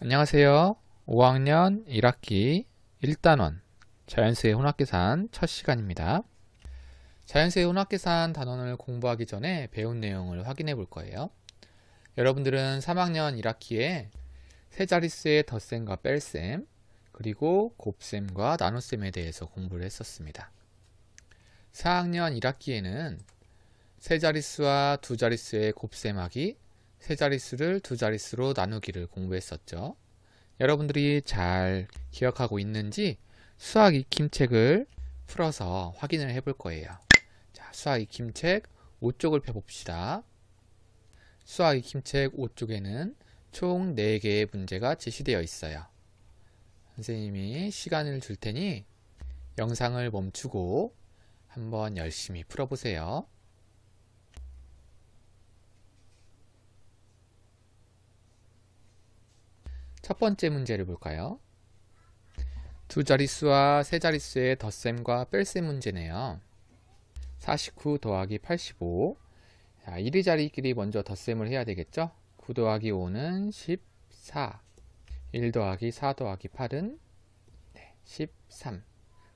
안녕하세요. 5학년 1학기 1단원 자연수의 혼합계산 첫 시간입니다. 자연수의 혼합계산 단원을 공부하기 전에 배운 내용을 확인해 볼 거예요. 여러분들은 3학년 1학기에 세 자릿수의 덧셈과 뺄셈, 그리고 곱셈과 나눗셈에 대해서 공부를 했었습니다. 4학년 1학기에는 세 자릿수와 두 자릿수의 곱셈하기, 세 자릿수를 두 자릿수로 나누기를 공부했었죠. 여러분들이 잘 기억하고 있는지 수학 익힘책을 풀어서 확인을 해볼 거예요. 자, 수학 익힘책 5쪽을 펴봅시다. 수학 익힘책 5쪽에는 총 4개의 문제가 제시되어 있어요. 선생님이 시간을 줄 테니 영상을 멈추고 한번 열심히 풀어보세요. 첫 번째 문제를 볼까요? 두 자릿수와 세 자릿수의 덧셈과 뺄셈 문제네요. 49 더하기 85. 자, 1위 자리끼리 먼저 덧셈을 해야 되겠죠? 9 더하기 5는 14. 1 더하기 4 더하기 8은 13.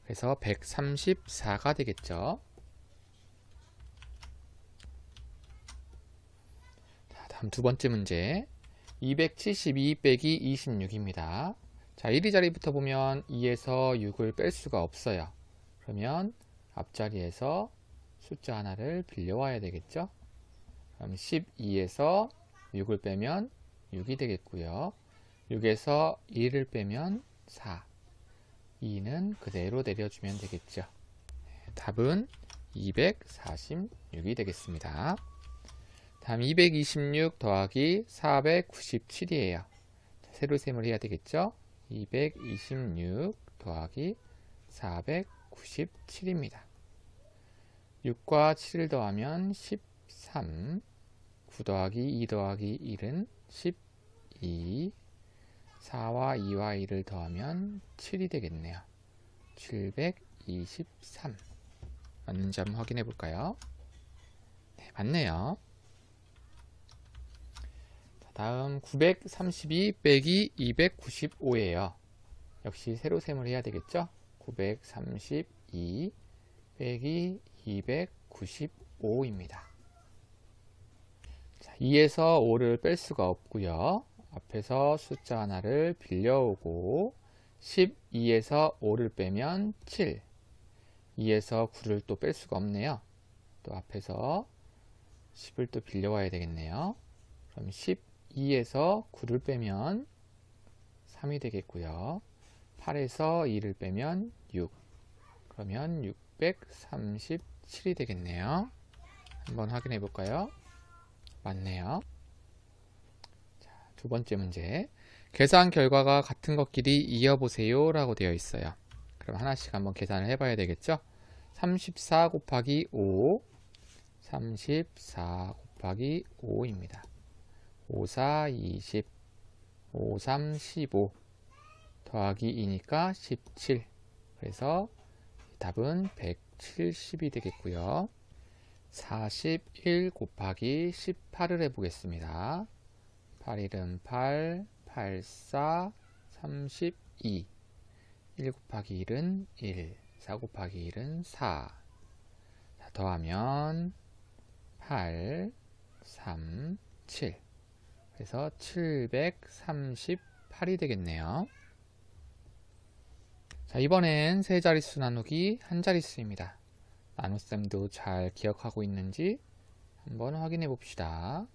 그래서 134가 되겠죠? 자, 다음 두 번째 문제. 272 빼기 26입니다. 자, 1위 자리부터 보면 2에서 6을 뺄 수가 없어요. 그러면 앞자리에서 숫자 하나를 빌려와야 되겠죠? 그럼 12에서 6을 빼면 6이 되겠고요. 6에서 1을 빼면 4. 2는 그대로 내려주면 되겠죠. 답은 246이 되겠습니다. 다음 226 더하기 497이에요. 세로셈을 해야 되겠죠? 226 더하기 497입니다. 6과 7을 더하면 13. 9 더하기 2 더하기 1은 12. 4와 2와 1을 더하면 7이 되겠네요. 723. 맞는지 한번 확인해 볼까요? 네, 맞네요. 다음 932 빼기 295예요. 역시 세로셈을 해야 되겠죠? 932 빼기 295입니다. 자, 2에서 5를 뺄 수가 없고요. 앞에서 숫자 하나를 빌려오고 12에서 5를 빼면 7. 2에서 9를 또 뺄 수가 없네요. 또 앞에서 10을 또 빌려와야 되겠네요. 그럼 12에서 9를 빼면 3이 되겠고요. 8에서 2를 빼면 6. 그러면 637이 되겠네요. 한번 확인해 볼까요? 맞네요. 자, 두 번째 문제. 계산 결과가 같은 것끼리 이어보세요 라고 되어 있어요. 그럼 하나씩 한번 계산을 해봐야 되겠죠? 34 곱하기 5. 34 곱하기 5입니다. 5, 4, 20, 5, 3, 15 더하기 2니까 17. 그래서 답은 170이 되겠고요. 41 곱하기 18을 해보겠습니다. 8일은 8, 8, 4, 32. 1 곱하기 1은 1, 4 곱하기 1은 4. 자, 더하면 8, 3, 7. 그래서 738이 되겠네요. 자, 이번엔 세 자릿수 나누기 한 자릿수입니다. 나눗셈도 잘 기억하고 있는지 한번 확인해 봅시다.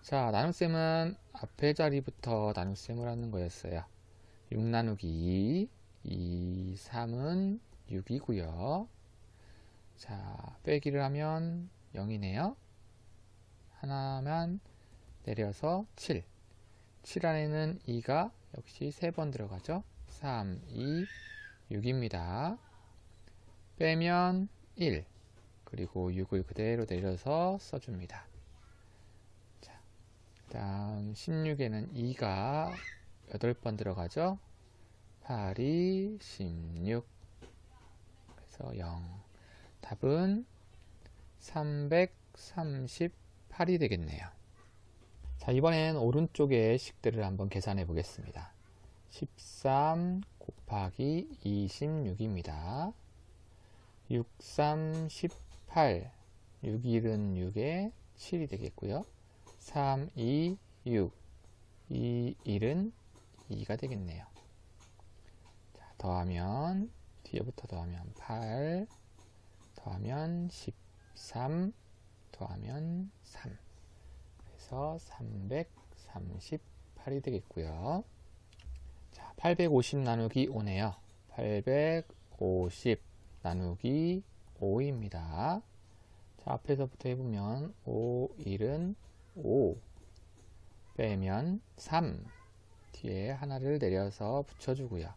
자, 나눗셈은 앞에 자리부터 나눗셈을 하는 거였어요. 6 나누기 2, 3은 6이고요. 자, 빼기를 하면 0이네요. 하나만 내려서 7. 7 안에는 2가 역시 3번 들어가죠. 3, 2, 6입니다. 빼면 1. 그리고 6을 그대로 내려서 써줍니다. 자, 다음 16에는 2가 8번 들어가죠. 8, 2, 16. 그래서 0. 답은 338이 되겠네요. 자, 이번엔 오른쪽의 식들을 한번 계산해 보겠습니다. 13 곱하기 26입니다. 6, 3, 18, 6, 1은 6에 7이 되겠고요. 3, 2, 6, 2, 1은 2가 되겠네요. 자, 더하면, 뒤에부터 더하면 8, 더하면 13, 더하면 3. 그래서 338이 되겠고요. 자, 850 나누기 5네요. 850 나누기 5입니다. 자, 앞에서부터 해보면 5, 1은 5 빼면 3 뒤에 하나를 내려서 붙여주고요.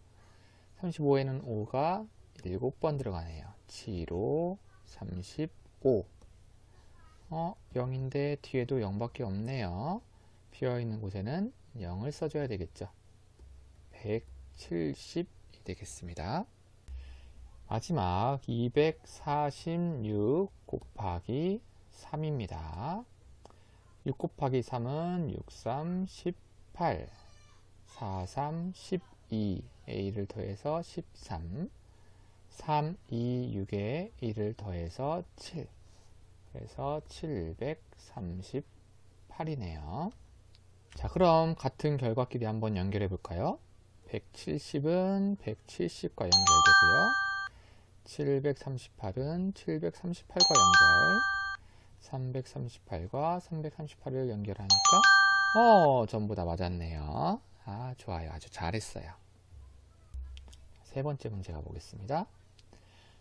35에는 5가 7번 들어가네요. 7, 5, 35 0인데 뒤에도 0밖에 없네요. 비어있는 곳에는 0을 써줘야 되겠죠. 170이 되겠습니다. 마지막 246 곱하기 3입니다. 6 곱하기 3은 6, 3, 18, 4, 3, 12, 에 1을 더해서 13, 3, 2, 6에 1을 더해서 7, 그래서 738이네요. 자, 그럼 같은 결과끼리 한번 연결해 볼까요? 170은 170과 연결되고요. 738은 738과 연결, 338과 338을 연결하니까 전부 다 맞았네요. 아, 좋아요. 아주 잘했어요. 세 번째 문제 가보겠습니다.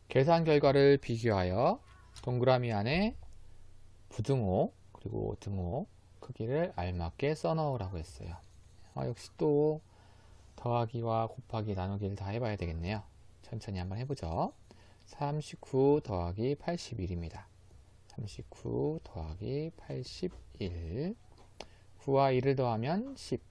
계산 결과를 비교하여 동그라미 안에 부등호 그리고 등호 크기를 알맞게 써넣으라고 했어요. 역시 또 더하기와 곱하기 나누기를 다 해봐야 되겠네요. 천천히 한번 해보죠. 39 더하기 81입니다. 39 더하기 81, 9와 1을 더하면 10,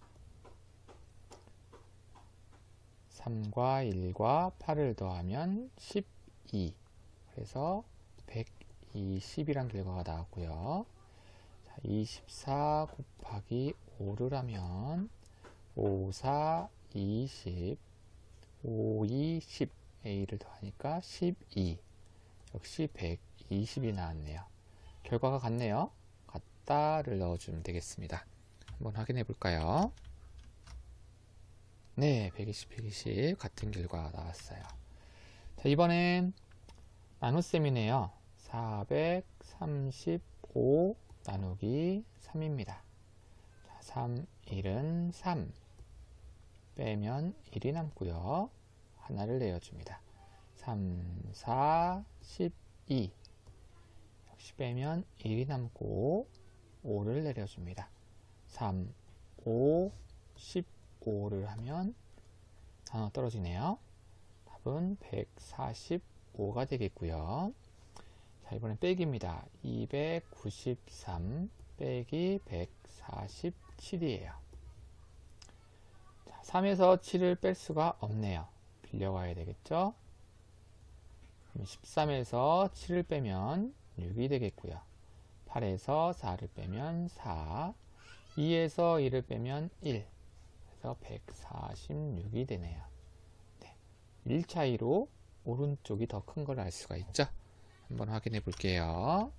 3과 1과 8을 더하면 12, 그래서 120이란 결과가 나왔고요. 자, 24 곱하기 5를 하면 5, 4, 20, 5, 2, 10, A를 더하니까 12, 역시 120이 나왔네요. 결과가 같네요. 같다를 넣어주면 되겠습니다. 한번 확인해 볼까요? 네, 120, 120 같은 결과가 나왔어요. 자, 이번엔 나눗셈이네요. 435 나누기 3입니다. 자, 3, 1은 3 빼면 1이 남고요. 하나를 내어줍니다. 3, 4, 12 역시 빼면 1이 남고 5를 내려줍니다. 3, 5, 15를 하면 하나 떨어지네요. 답은 145가 되겠고요. 자, 이번엔 빼기입니다. 293 빼기 147이에요. 자, 3에서 7을 뺄 수가 없네요. 빌려와야 되겠죠? 13에서 7을 빼면 6이 되겠고요. 8에서 4를 빼면 4, 2에서 1을 빼면 1, 그래서 146이 되네요. 네, 1 차이로 오른쪽이 더 큰 걸 알 수가 있죠? 한번 확인해 볼게요.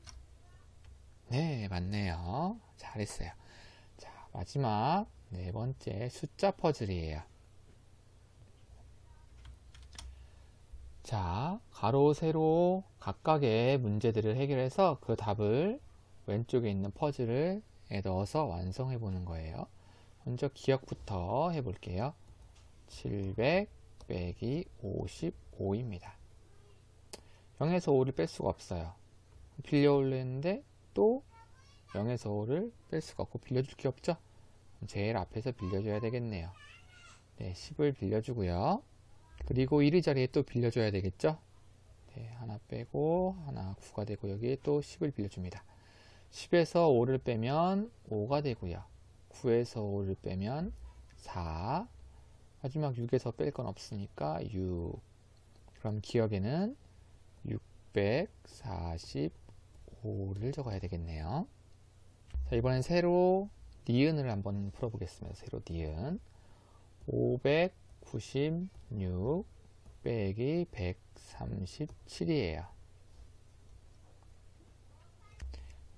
네, 맞네요. 잘했어요. 자, 마지막 네 번째 숫자 퍼즐이에요. 자, 가로, 세로 각각의 문제들을 해결해서 그 답을 왼쪽에 있는 퍼즐에 넣어서 완성해 보는 거예요. 먼저 기억부터 해볼게요. 700 빼기 55입니다. 0에서 5를 뺄 수가 없어요. 빌려올려 했는데 또 0에서 5를 뺄 수가 없고 빌려줄 게 없죠? 제일 앞에서 빌려줘야 되겠네요. 네, 10을 빌려주고요. 그리고 1의 자리에 또 빌려줘야 되겠죠? 네, 하나 빼고 하나 9가 되고 여기에 또 10을 빌려줍니다. 10에서 5를 빼면 5가 되고요. 9에서 5를 빼면 4, 마지막 6에서 뺄 건 없으니까 6. 그럼 기억에는 645를 적어야 되겠네요. 자, 이번엔 세로 니은을 한번 풀어보겠습니다. 세로 니은. 596 빼기 137이에요.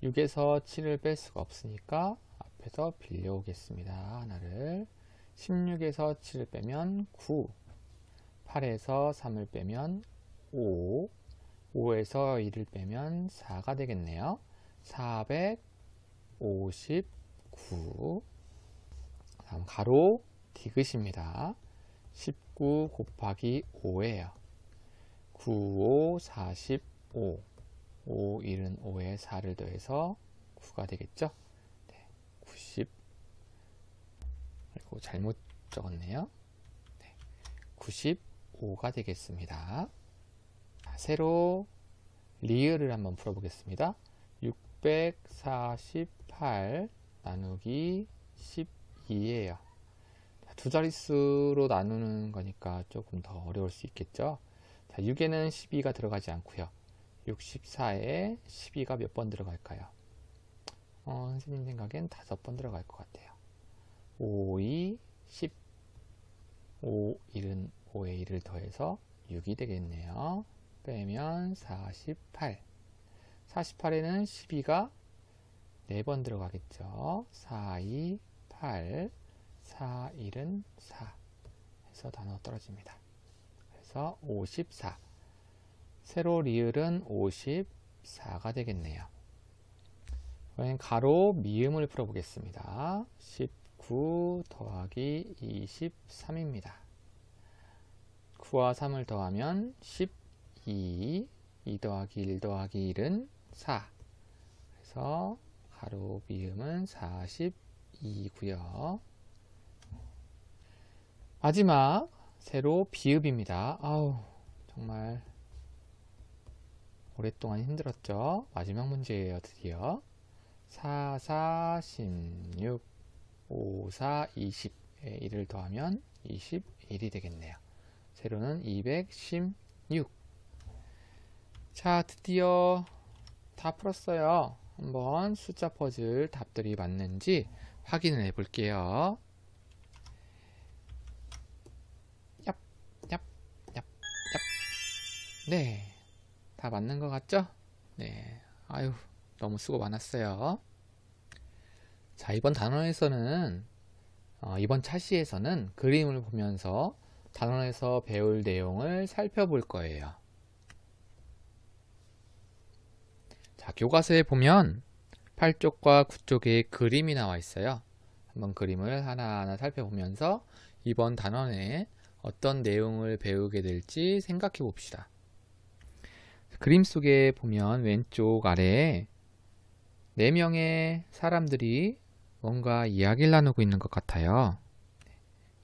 6에서 7을 뺄 수가 없으니까 앞에서 빌려오겠습니다. 하나를. 16에서 7을 빼면 9, 8에서 3을 빼면 5, 5에서 2를 빼면 4가 되겠네요. 459. 다음 가로 디귿입니다. 19 곱하기 5예요. 9, 5, 45. 5, 1은 5에 4를 더해서 9가 되겠죠? 네, 90. 그리고 잘못 적었네요. 네, 95가 되겠습니다. 세로 리을을 한번 풀어보겠습니다. 648 나누기 12예요. 두 자릿수로 나누는 거니까 조금 더 어려울 수 있겠죠. 자, 6에는 12가 들어가지 않고요. 64에 12가 몇 번 들어갈까요? 선생님 생각엔 5번 들어갈 것 같아요. 5, 2, 10. 5, 1은 5에 1을 더해서 6이 되겠네요. 빼면 48. 48에는 12가 4번 들어가겠죠. 4, 2, 8. 4, 1은 4. 해서 단어 떨어집니다. 그래서 54. 세로 리을은 54가 되겠네요. 그럼 가로 미음을 풀어보겠습니다. 19 더하기 23입니다. 9와 3을 더하면 12, 2 더하기 1 더하기 1은 4. 그래서 가로 미음은 42고요. 마지막 세로 비읍입니다. 아우, 정말 오랫동안 힘들었죠. 마지막 문제예요. 드디어 4, 4, 16, 5, 4, 20에 1을 더하면 21이 되겠네요. 세로는 216. 자, 드디어 다 풀었어요. 한번 숫자 퍼즐 답들이 맞는지 확인을 해 볼게요. 얍, 얍, 얍, 얍. 네, 다 맞는 것 같죠? 네, 아유, 너무 수고 많았어요. 자, 이번 단원에서는 이번 차시에서는 그림을 보면서 단원에서 배울 내용을 살펴볼 거예요. 자, 교과서에 보면 8쪽과 9쪽에 그림이 나와 있어요. 한번 그림을 하나하나 살펴보면서 이번 단원에 어떤 내용을 배우게 될지 생각해 봅시다. 그림 속에 보면 왼쪽 아래에 4명의 사람들이 뭔가 이야기를 나누고 있는 것 같아요.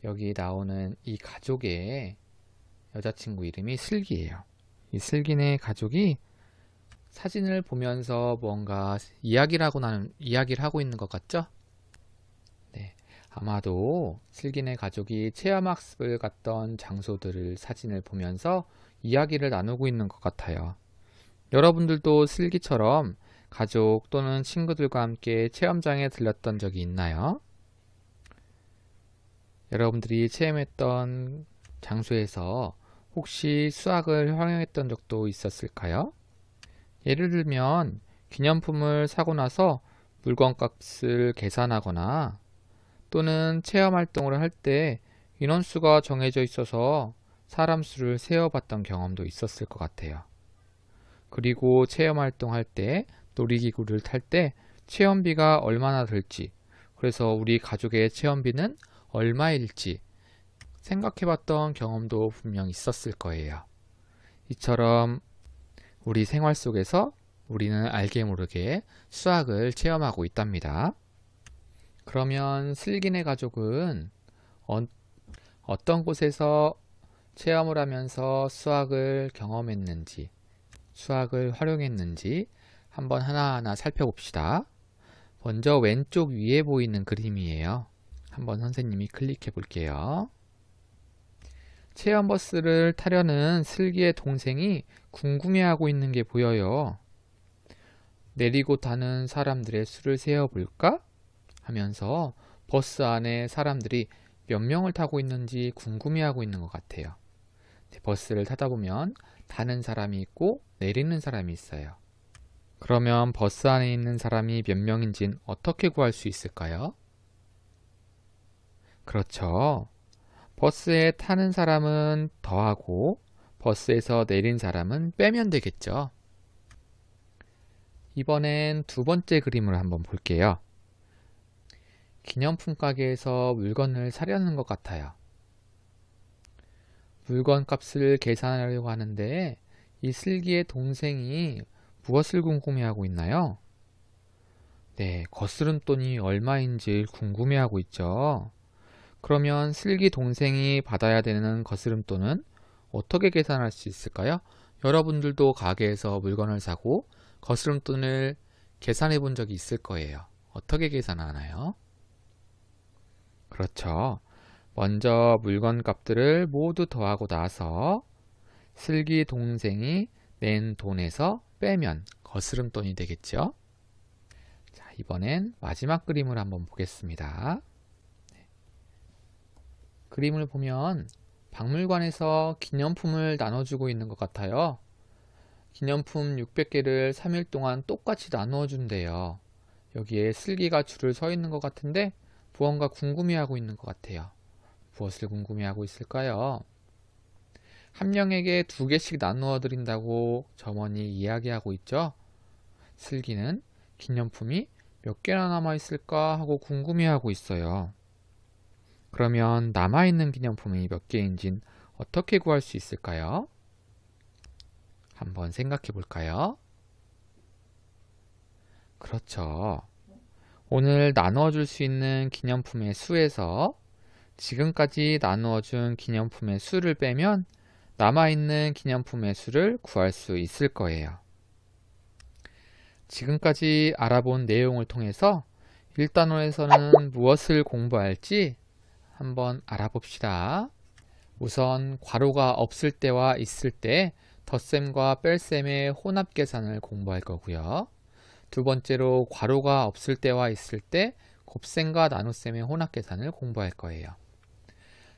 여기 나오는 이 가족의 여자친구 이름이 슬기예요. 이 슬기네 가족이 사진을 보면서 뭔가 이야기를 하고 있는 것 같죠? 네, 아마도 슬기네 가족이 체험학습을 갔던 장소들을 사진을 보면서 이야기를 나누고 있는 것 같아요. 여러분들도 슬기처럼 가족 또는 친구들과 함께 체험장에 들렸던 적이 있나요? 여러분들이 체험했던 장소에서 혹시 수학을 활용했던 적도 있었을까요? 예를 들면 기념품을 사고 나서 물건값을 계산하거나 또는 체험활동을 할 때 인원수가 정해져 있어서 사람 수를 세어봤던 경험도 있었을 것 같아요. 그리고 체험활동할 때 놀이기구를 탈 때 체험비가 얼마나 들지, 그래서 우리 가족의 체험비는 얼마일지 생각해봤던 경험도 분명 있었을 거예요. 이처럼 우리 생활 속에서 우리는 알게 모르게 수학을 체험하고 있답니다. 그러면 슬기네 가족은 어떤 곳에서 체험을 하면서 수학을 경험했는지, 수학을 활용했는지 한번 하나하나 살펴봅시다. 먼저 왼쪽 위에 보이는 그림이에요. 한번 선생님이 클릭해 볼게요. 체험버스를 타려는 슬기의 동생이 궁금해하고 있는 게 보여요. 내리고 타는 사람들의 수를 세어볼까? 하면서 버스 안에 사람들이 몇 명을 타고 있는지 궁금해하고 있는 것 같아요. 버스를 타다 보면 타는 사람이 있고 내리는 사람이 있어요. 그러면 버스 안에 있는 사람이 몇 명인지는 어떻게 구할 수 있을까요? 그렇죠. 버스에 타는 사람은 더하고 버스에서 내린 사람은 빼면 되겠죠. 이번엔 두 번째 그림을 한번 볼게요. 기념품 가게에서 물건을 사려는 것 같아요. 물건 값을 계산하려고 하는데 이 슬기의 동생이 무엇을 궁금해하고 있나요? 네, 거스름돈이 얼마인지 궁금해하고 있죠. 그러면 슬기 동생이 받아야 되는 거스름돈은 어떻게 계산할 수 있을까요? 여러분들도 가게에서 물건을 사고 거스름돈을 계산해 본 적이 있을 거예요. 어떻게 계산하나요? 그렇죠. 먼저 물건 값들을 모두 더하고 나서 슬기 동생이 낸 돈에서 빼면 거스름돈이 되겠죠. 자, 이번엔 마지막 그림을 한번 보겠습니다. 그림을 보면 박물관에서 기념품을 나눠주고 있는 것 같아요. 기념품 600개를 3일 동안 똑같이 나누어 준대요. 여기에 슬기가 줄을 서 있는 것 같은데 무언가 궁금해하고 있는 것 같아요. 무엇을 궁금해하고 있을까요? 한 명에게 2개씩 나누어 드린다고 점원이 이야기하고 있죠. 슬기는 기념품이 몇 개나 남아 있을까 하고 궁금해하고 있어요. 그러면 남아있는 기념품이 몇 개인진 어떻게 구할 수 있을까요? 한번 생각해 볼까요? 그렇죠. 오늘 나누어 줄 수 있는 기념품의 수에서 지금까지 나누어 준 기념품의 수를 빼면 남아있는 기념품의 수를 구할 수 있을 거예요. 지금까지 알아본 내용을 통해서 1단원에서는 무엇을 공부할지 한번 알아봅시다. 우선 괄호가 없을 때와 있을 때 덧셈과 뺄셈의 혼합 계산을 공부할 거고요. 두 번째로 괄호가 없을 때와 있을 때 곱셈과 나눗셈의 혼합 계산을 공부할 거예요.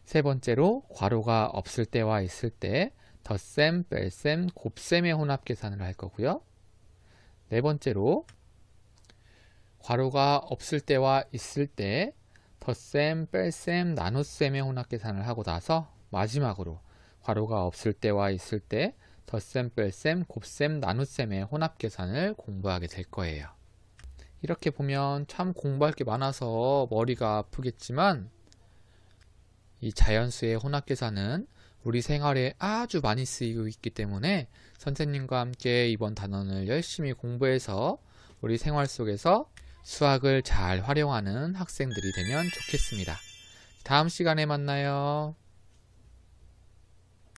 세 번째로 괄호가 없을 때와 있을 때 덧셈, 뺄셈, 곱셈의 혼합 계산을 할 거고요. 네 번째로 괄호가 없을 때와 있을 때 덧셈, 뺄셈, 나눗셈의 혼합 계산을 하고 나서 마지막으로 괄호가 없을 때와 있을 때 덧셈, 뺄셈, 곱셈, 나눗셈의 혼합 계산을 공부하게 될 거예요. 이렇게 보면 참 공부할 게 많아서 머리가 아프겠지만 이 자연수의 혼합 계산은 우리 생활에 아주 많이 쓰이고 있기 때문에 선생님과 함께 이번 단원을 열심히 공부해서 우리 생활 속에서 수학을 잘 활용하는 학생들이 되면 좋겠습니다. 다음 시간에 만나요.